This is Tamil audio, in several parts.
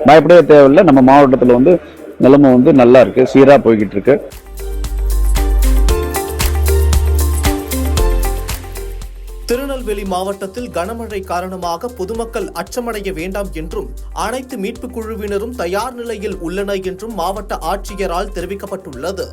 பயப்படவே தேவையில்லை. நம்ம மாவட்டத்தில் வந்து நிலைமை வந்து நல்லா இருக்கு, சீரா போய்கிட்டு இருக்கு. திருநெல்வேலி மாவட்டத்தில் கனமழை காரணமாக பொதுமக்கள் அச்சமடைய வேண்டாம் என்றும் அனைத்து மீட்புக் குழுவினரும் தயார் நிலையில் உள்ளனர் என்றும் மாவட்ட ஆட்சியரால் தெரிவிக்கப்பட்டுள்ளது.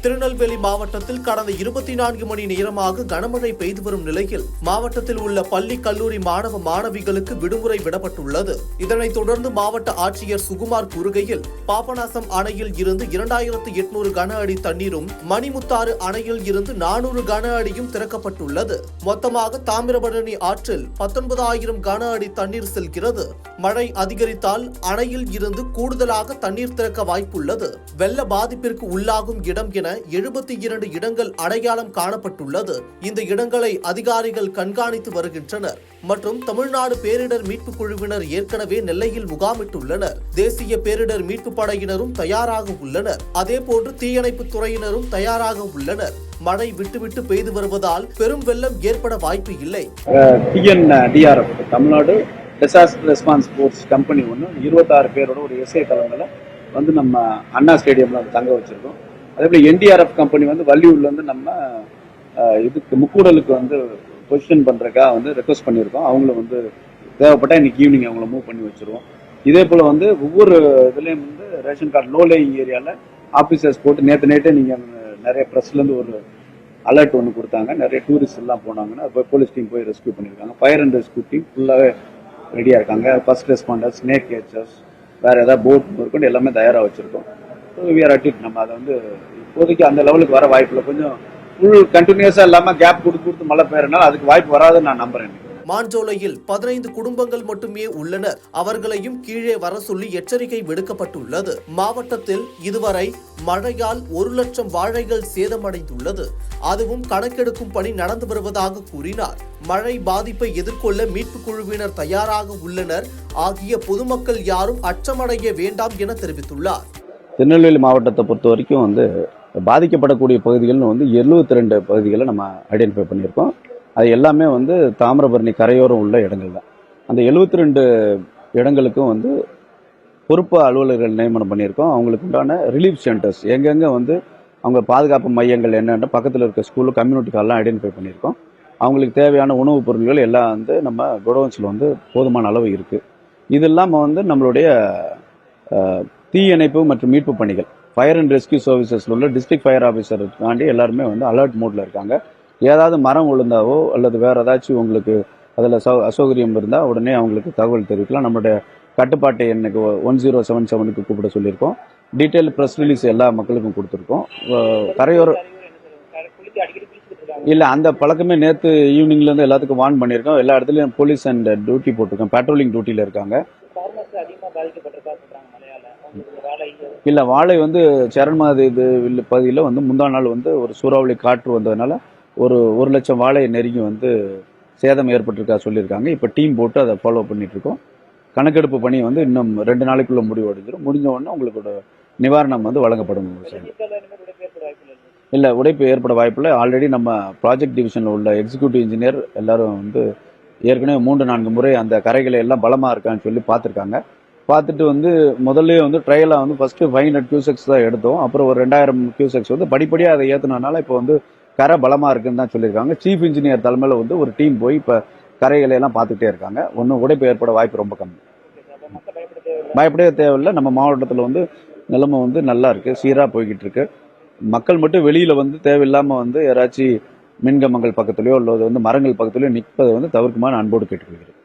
திருநெல்வேலி மாவட்டத்தில் கடந்த 24 மணி நேரமாக கனமழை பெய்து வரும் நிலையில் மாவட்டத்தில் உள்ள பள்ளி கல்லூரி மாணவ மாணவிகளுக்கு விடுமுறை விடப்பட்டுள்ளது. இதனைத் தொடர்ந்து மாவட்ட ஆட்சியர் சுகுமார் கூறுகையில், பாபநாசம் அணையில் இருந்து 2800 கன அடி தண்ணீரும், மணிமுத்தாறு அணையில் இருந்து 400 கன அடியும் திறக்கப்பட்டுள்ளது. மொத்தமாக தாமிரபரணி ஆற்றில் 19000 கன அடி தண்ணீர் செல்கிறது. மழை அதிகரித்தால் அணையில் இருந்து கூடுதலாக தண்ணீர் திறக்க வாய்ப்புள்ளது. வெள்ள பாதிப்பிற்கு உள்ளாகும் இடம் என 72 இடங்கள் அடையாளம் காணப்பட்டுள்ளது. இந்த இடங்களை அதிகாரிகள் கண்காணித்து வருகின்றனர் மற்றும் தமிழ்நாடு பேரிடர் மீட்பு குழுவினர் ஏற்கனவே நெல்லையில் முகாமிட்டுள்ளனர். தேசிய பேரிடர் மீட்பு படையினரும் தயாராக உள்ளனர். அதேபோன்று தீயணைப்பு துறையினரும் தயாராக உள்ளனர். மழை விட்டுவிட்டு பெய்து வருவதால் பெரும் வெள்ளம் ஏற்பட வாய்ப்பு இல்லை. TNDRF Tamil Nadu disaster response force company ஒன்று 26 பேரோட ஒரு எஸ்ஐ தலைமையில் வந்து நம்ம அண்ணா ஸ்டேடியம்ல தங்க வச்சிருக்கோம். அதே போல என்டிஆர்எஃப் கம்பெனி வந்து வள்ளியூர்ல இருந்து நம்ம இதுக்கு முக்கூடலுக்கு வந்து பொசிஷன் பண்றதுக்காக வந்து ரெக்வஸ்ட் பண்ணியிருக்கோம். அவங்கள வந்து தேவைப்பட்டா இன்னைக்கு ஈவினிங் அவங்கள மூவ் பண்ணி வச்சிருவோம். இதே போல வந்து ஒவ்வொரு இதுலயும் வந்து ரேஷன் கார்டு லோ லேயிங் ஏரியால ஆபீசர்ஸ் போட்டு நேற்றே நீங்க நிறைய பிரஸ்ல இருந்து ஒரு அலர்ட் ஒன்று கொடுத்தாங்க. நிறைய டூரிஸ்ட் எல்லாம் போனாங்கன்னா போலீஸ் டீம் போய் ரெஸ்கியூ பண்ணியிருக்காங்க. ஃபயர் அண்ட் ரெஸ்கியூ டீம் ஃபுல்லாவே ரெடியா இருக்காங்க. ஃபர்ஸ்ட் ரெஸ்பாண்டர்ஸ், ஸ்னேக் கேச்சர்ஸ், வேற ஏதாவது போட் கொண்டு எல்லாமே தயாராக வச்சிருக்கோம். நம்ம அதை வந்து இப்போதைக்கு அந்த லெவலுக்கு வர வாய்ப்பு இல்லை. கொஞ்சம் ஃபுல் கண்டினியூஸா இல்லாம கேப் கொடுத்து மழை பெய்யறதுனால அதுக்கு வாய்ப்பு வராதுன்னு நான் நம்புறேன். மாஞ்சோலையில் 15 குடும்பங்கள் மட்டுமே உள்ளனர். அவர்களையும் கீழே வர சொல்லி எச்சரிக்கை விடுக்கப்பட்டுள்ளது. மாவட்டத்தில் இதுவரை மழையால் 1,00,000 வாழைகள் சேதமடைந்துள்ளது. அதுவும் கணக்கெடுக்கும் பணி நடந்து வருவதாக கூறினார். மழை பாதிப்பை எதிர்கொள்ள மீட்பு குழுவினர் தயாராக உள்ளனர். ஆகிய பொதுமக்கள் யாரும் அச்சமடைய வேண்டாம் என தெரிவித்துள்ளார். திருநெல்வேலி மாவட்டத்தை பொறுத்த வரைக்கும் வந்து பாதிக்கப்படக்கூடிய பகுதிகள்னு வந்து 72 பகுதிகளை நம்ம ஐடென்டிஃபை பண்ணியிருக்கோம். அது எல்லாமே வந்து தாமிரபரணி கரையோரம் உள்ள இடங்கள் தான். அந்த 72 இடங்களுக்கும் வந்து பொறுப்பு அலுவலர்கள் நியமனம் பண்ணியிருக்கோம். அவங்களுக்கு உண்டான ரிலீஃப் சென்டர்ஸ் எங்கெங்கே வந்து அவங்க பாதுகாப்பு மையங்கள் என்னென்ன பக்கத்தில் இருக்க ஸ்கூலு கம்யூனிட்டிக்கெல்லாம் ஐடென்டிஃபை பண்ணியிருக்கோம். அவங்களுக்கு தேவையான உணவுப் பொருட்கள் எல்லாம் வந்து நம்ம குடோன்ஸில் வந்து போதுமான அளவு இருக்குது. இது இல்லாமல் வந்து நம்மளுடைய தீயணைப்பு மற்றும் மீட்பு பணிகள் ஃபயர் அண்ட் ரெஸ்கியூ சர்வீசஸ்ல உள்ள டிஸ்ட்ரிக்ட் ஃபயர் ஆஃபீஸர் தாண்டி எல்லாருமே வந்து அலர்ட் மோட்ல இருக்காங்க. ஏதாவது மரம் விழுந்தாவோ அல்லது வேற ஏதாச்சும் உங்களுக்கு அதில் அசௌகரியம் இருந்தால் உடனே அவங்களுக்கு தகவல் தெரிவிக்கலாம். நம்மளுடைய கட்டுப்பாட்டு எண்ணுக்கு 1077க்கு கூப்பிட சொல்லியிருக்கோம். டீட்டெயில் ப்ரெஸ் ரிலீஸ் எல்லா மக்களுக்கும் கொடுத்துருக்கோம். கரையோர இல்லை அந்த பழக்கமே நேற்று ஈவினிங்லேருந்து எல்லாத்துக்கும் வார்ன் பண்ணியிருக்கோம். எல்லா இடத்துலையும் போலீஸ் அண்ட் டியூட்டி போட்டிருக்கோம். பேட்ரோலிங் டியூட்டியில் இருக்காங்க. இல்ல வாழை வந்து சரண்மாதி பகுதியில் வந்து முந்தா நாள் வந்து ஒரு சூறாவளி காற்று வந்ததுனால ஒரு 1,00,000 வாழை நெருங்கி வந்து சேதம் ஏற்பட்டிருக்கா சொல்லியிருக்காங்க. இப்போ டீம் போட்டு அதை ஃபாலோ பண்ணிட்டு இருக்கோம். கணக்கெடுப்பு பணி வந்து இன்னும் 2 நாளைக்குள்ள முடிவடைஞ்சிடும். முடிஞ்ச உடனே உங்களுக்கு நிவாரணம் வந்து வழங்கப்படும். இல்லை உடைப்பு ஏற்பட வாய்ப்பில்லை. ஆல்ரெடி நம்ம ப்ராஜெக்ட் டிவிஷனில் உள்ள எக்ஸிக்யூட்டிவ் இன்ஜினியர் எல்லாரும் வந்து ஏற்கனவே 3-4 முறை அந்த கரைகளை எல்லாம் பலமா இருக்கான்னு சொல்லி பார்த்துருக்காங்க. பார்த்துட்டு வந்து முதல்ல வந்து ட்ரையலாக வந்து ஃபர்ஸ்ட் 500 கியூசெக்ஸ் தான் எடுத்தோம். அப்புறம் ஒரு 2000 கியூசெக்ஸ் வந்து படிப்படியாக அதை ஏற்றினால இப்போ வந்து கரை பலமாக இருக்குன்னு தான் சொல்லியிருக்காங்க. சீஃப் இன்ஜினியர் தலைமையில் வந்து ஒரு டீம் போய் இப்போ கரைகளை எல்லாம் பார்த்துக்கிட்டே இருக்காங்க. ஒன்றும் உடைப்பு ஏற்பட வாய்ப்பு ரொம்ப கம்மி. பயப்படவே தேவையில்லை. நம்ம மாவட்டத்தில் வந்து நிலைமை வந்து நல்லா இருக்கு, சீராக போய்கிட்டு இருக்கு. மக்கள் மட்டும் வெளியில வந்து தேவையில்லாமல் வந்து யாராச்சும் மின்கம்பங்கள் பக்கத்துலையோ அல்லது வந்து மரங்கள் பக்கத்துலையோ நிற்பதை வந்து தவிர்க்குமாறு அன்போடு கேட்டுக்கொள்கிறேன்.